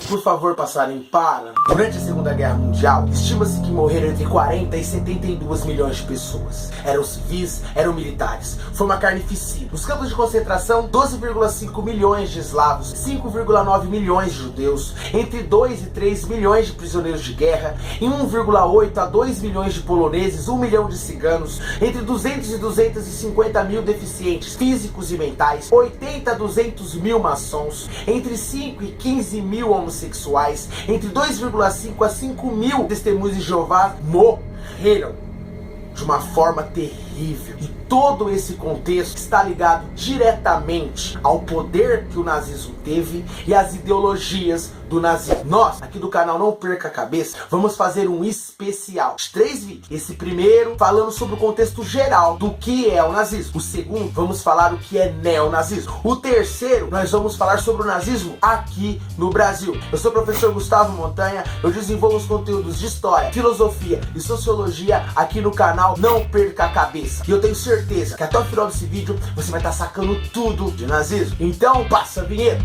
por favor passarem para... Durante a Segunda Guerra Mundial, estima-se que morreram entre 40 e 72 milhões de pessoas. Eram civis, eram militares. Foi uma carnificina. Nos campos de concentração, 12,5 milhões de eslavos, 5,9 milhões de judeus, entre 2 e 3 milhões de prisioneiros de guerra, e 1,8 a 2 milhões de poloneses, 1 milhão de ciganos, entre 200 e 250 mil deficientes físicos e mentais, 80 a 200 mil maçons, entre 5 e 15 mil homossexuais, entre 2,5 a 5 mil testemunhas de Jeová morreram de uma forma terrível. E todo esse contexto está ligado diretamente ao poder que o nazismo teve e às ideologias do nazismo. Nós, aqui do canal Não Perca a Cabeça, vamos fazer um especial de 3 vídeos. Esse primeiro, falando sobre o contexto geral do que é o nazismo. O segundo, vamos falar o que é neonazismo. O terceiro, nós vamos falar sobre o nazismo aqui no Brasil. Eu sou o professor Gustavo Montanha, eu desenvolvo os conteúdos de história, filosofia e sociologia aqui no canal Não Perca a Cabeça. E eu tenho certeza que até o final desse vídeo você vai estar sacando tudo de nazismo. Então, passa a vinheta!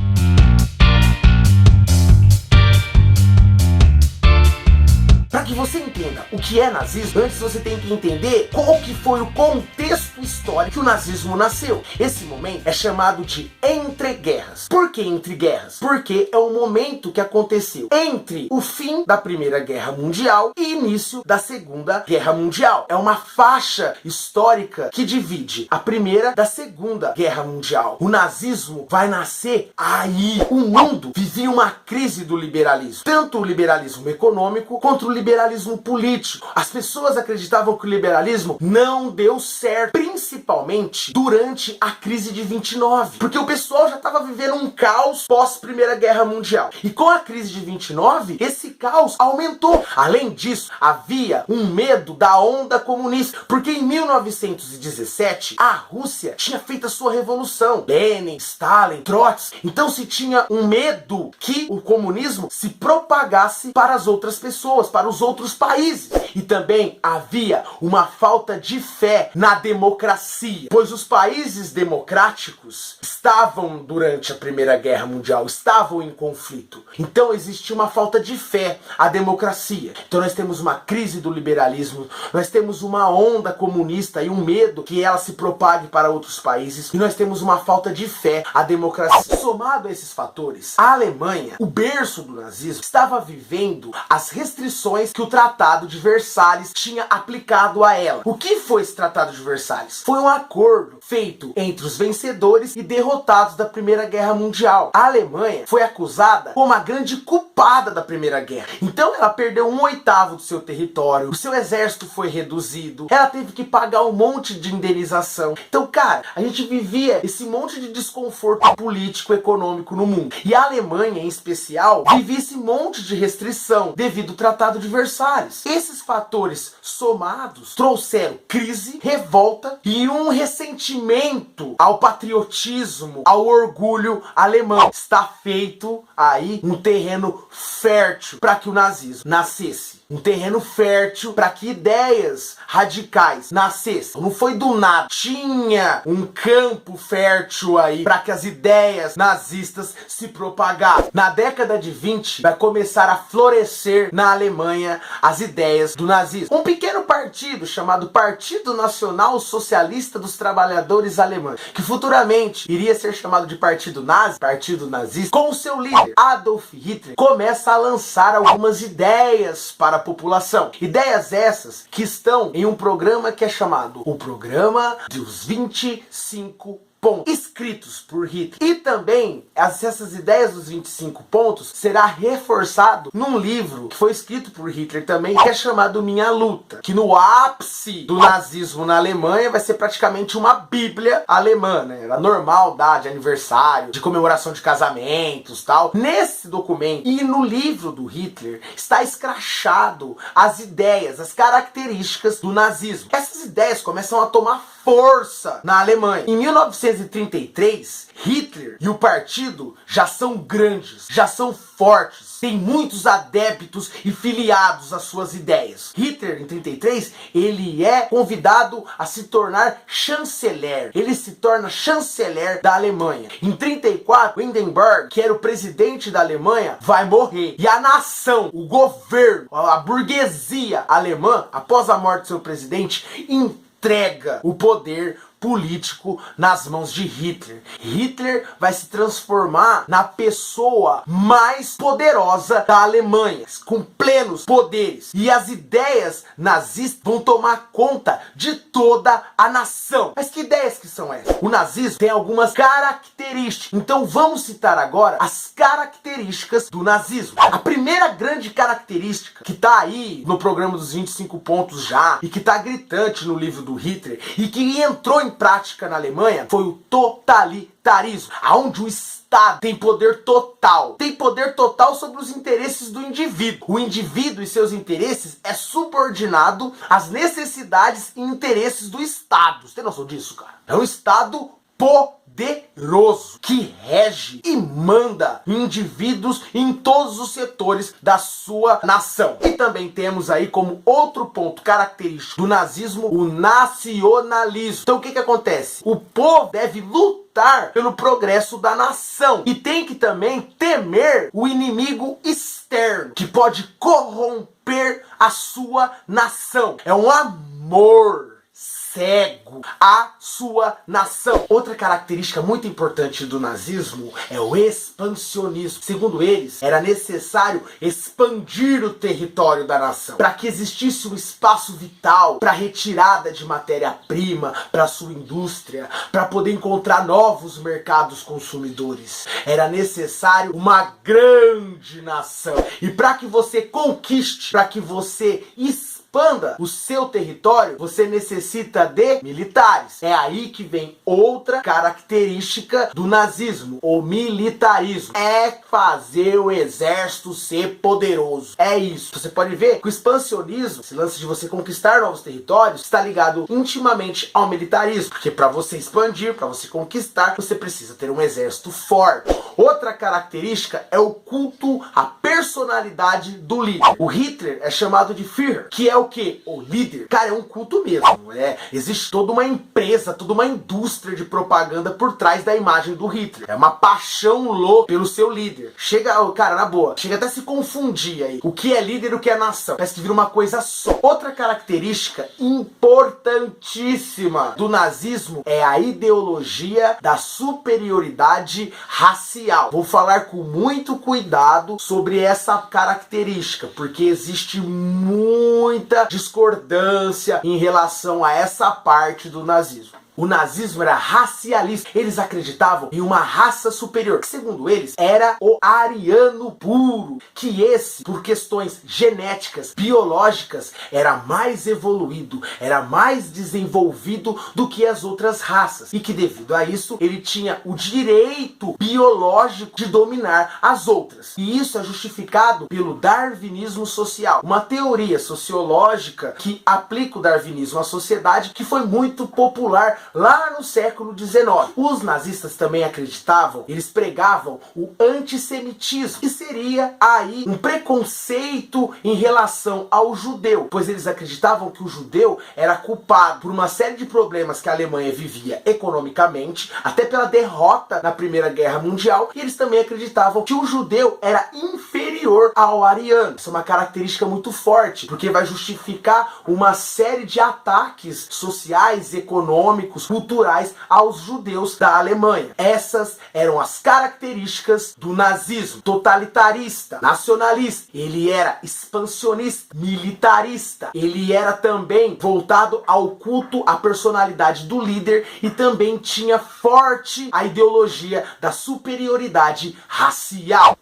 Para que você entenda o que é nazismo, antes você tem que entender qual que foi o contexto histórico que o nazismo nasceu. Esse momento é chamado de entreguerras. Por que entre guerras? Porque é um momento que aconteceu entre o fim da Primeira Guerra Mundial e início da Segunda Guerra Mundial. É uma faixa histórica que divide a Primeira da Segunda Guerra Mundial. O nazismo vai nascer aí. O mundo vivia uma crise do liberalismo. Tanto o liberalismo econômico quanto o liberalismo político. As pessoas acreditavam que o liberalismo não deu certo, principalmente durante a crise de 29, porque o pessoal já estava vivendo um caos pós Primeira Guerra Mundial. E com a crise de 29, esse caos aumentou. Além disso, havia um medo da onda comunista, porque em 1917 a Rússia tinha feito a sua revolução. Lenin, Stalin, Trotsky. Então se tinha um medo que o comunismo se propagasse para as outras pessoas, para os outros países. E também havia uma falta de fé na democracia, pois os países democráticos estavam, durante a Primeira Guerra Mundial, estavam em conflito. Então existia uma falta de fé à democracia. Então nós temos uma crise do liberalismo, nós temos uma onda comunista e um medo que ela se propague para outros países, e nós temos uma falta de fé à democracia. Somado a esses fatores, a Alemanha, o berço do nazismo, estava vivendo as restrições que o Tratado de Versalhes tinha aplicado a ela. O que foi esse Tratado de Versalhes? Foi um acordo feito entre os vencedores e derrotados da Primeira Guerra Mundial. A Alemanha foi acusada como a grande culpada da Primeira Guerra. Então ela perdeu 1/8 do seu território, o seu exército foi reduzido, ela teve que pagar um monte de indenização. Então, cara, a gente vivia esse monte de desconforto político e econômico no mundo. E a Alemanha, em especial, vivia esse monte de restrição devido ao Tratado de Versalhes. Esses fatores somados trouxeram crise, revolta e um ressentimento ao patriotismo, ao orgulho alemão. Está feito aí um terreno fértil para que o nazismo nascesse. Um terreno fértil para que ideias radicais nascessem. Não foi do nada. Tinha um campo fértil aí para que as ideias nazistas se propagassem. Na década de 20 vai começar a florescer na Alemanha as ideias do nazismo. Um pequeno partido chamado Partido Nacional Socialista dos Trabalhadores Alemães, que futuramente iria ser chamado de Partido Nazi, Partido Nazista, com o seu líder Adolf Hitler, começa a lançar algumas ideias para a população. Ideias essas que estão em um programa que é chamado o Programa dos 25 pontos, escritos por Hitler. E também essas ideias dos 25 pontos será reforçado num livro que foi escrito por Hitler também, que é chamado Minha Luta, que no ápice do nazismo na Alemanha vai ser praticamente uma bíblia alemã, né? Era normal dar de aniversário, de comemoração de casamentos, tal. Nesse documento e no livro do Hitler está escrachado as ideias, as características do nazismo. Essas ideias começam a tomar força na Alemanha. Em 1933, Hitler e o partido já são grandes, já são fortes, tem muitos adeptos e filiados às suas ideias. Hitler, em 33, ele é convidado a se tornar chanceler. Ele se torna chanceler da Alemanha. Em 34, Hindenburg, que era o presidente da Alemanha, vai morrer. E a nação, o governo, a burguesia alemã, após a morte do seu presidente, entrega o poder político nas mãos de Hitler. Hitler vai se transformar na pessoa mais poderosa da Alemanha, com plenos poderes. E as ideias nazistas vão tomar conta de toda a nação. Mas que ideias que são essas? O nazismo tem algumas características. Então vamos citar agora as características do nazismo. A primeira grande característica, que está aí no programa dos 25 pontos já, e que está gritante no livro do Hitler, e que entrou em prática na Alemanha, foi o totalitarismo, onde o Estado tem poder total. Tem poder total sobre os interesses do indivíduo. O indivíduo e seus interesses é subordinado às necessidades e interesses do Estado. Você tem noção disso, cara? É um Estado poderoso que rege e manda indivíduos em todos os setores da sua nação. E também temos aí como outro ponto característico do nazismo o nacionalismo. Então o que acontece? O povo deve lutar pelo progresso da nação e tem que também temer o inimigo externo que pode corromper a sua nação. É um amor cego à sua nação. Outra característica muito importante do nazismo é o expansionismo. Segundo eles, era necessário expandir o território da nação para que existisse um espaço vital para retirada de matéria-prima para sua indústria, para poder encontrar novos mercados consumidores. Era necessário uma grande nação. E para que você conquiste, para que você expanda o seu território, você necessita de militares. É aí que vem outra característica do nazismo, o militarismo. É fazer o exército ser poderoso. É isso. Você pode ver que o expansionismo, esse lance de você conquistar novos territórios, está ligado intimamente ao militarismo. Porque para você expandir, para você conquistar, você precisa ter um exército forte. Outra característica é o culto à personalidade do líder. O Hitler é chamado de Führer, que é o que? O líder. Cara, é um culto mesmo. Existe toda uma empresa, toda uma indústria de propaganda por trás da imagem do Hitler. É uma paixão louca pelo seu líder. Chega, cara, na boa, chega até a se confundir aí. O que é líder e o que é nação. Parece que vira uma coisa só. Outra característica importantíssima do nazismo é a ideologia da superioridade racial. Vou falar com muito cuidado sobre essa característica, porque existe muita discordância em relação a essa parte do nazismo. O nazismo era racialista. Eles acreditavam em uma raça superior, que segundo eles era o ariano puro, que esse, por questões genéticas, biológicas, era mais evoluído, era mais desenvolvido do que as outras raças, e que devido a isso ele tinha o direito biológico de dominar as outras. E isso é justificado pelo darwinismo social, uma teoria sociológica que aplica o darwinismo à sociedade, que foi muito popular lá no século XIX. Os nazistas também acreditavam, eles pregavam o antissemitismo, que seria aí um preconceito em relação ao judeu, pois eles acreditavam que o judeu era culpado por uma série de problemas que a Alemanha vivia economicamente, até pela derrota na Primeira Guerra Mundial, e eles também acreditavam que o judeu era inferior ao ariano. Isso é uma característica muito forte, porque vai justificar uma série de ataques sociais, econômicos, culturais aos judeus da Alemanha. Essas eram as características do nazismo. Totalitarista, nacionalista, ele era expansionista, militarista, ele era também voltado ao culto à personalidade do líder e também tinha forte a ideologia da superioridade racial.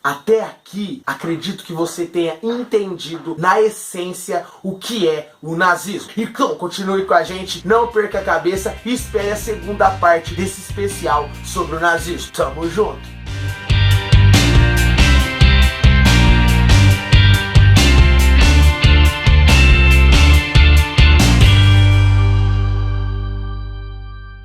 Até aqui, acredito que você tenha entendido na essência o que é o nazismo. Então, continue com a gente, não perca a cabeça e espere a segunda parte desse especial sobre o nazismo. Tamo junto!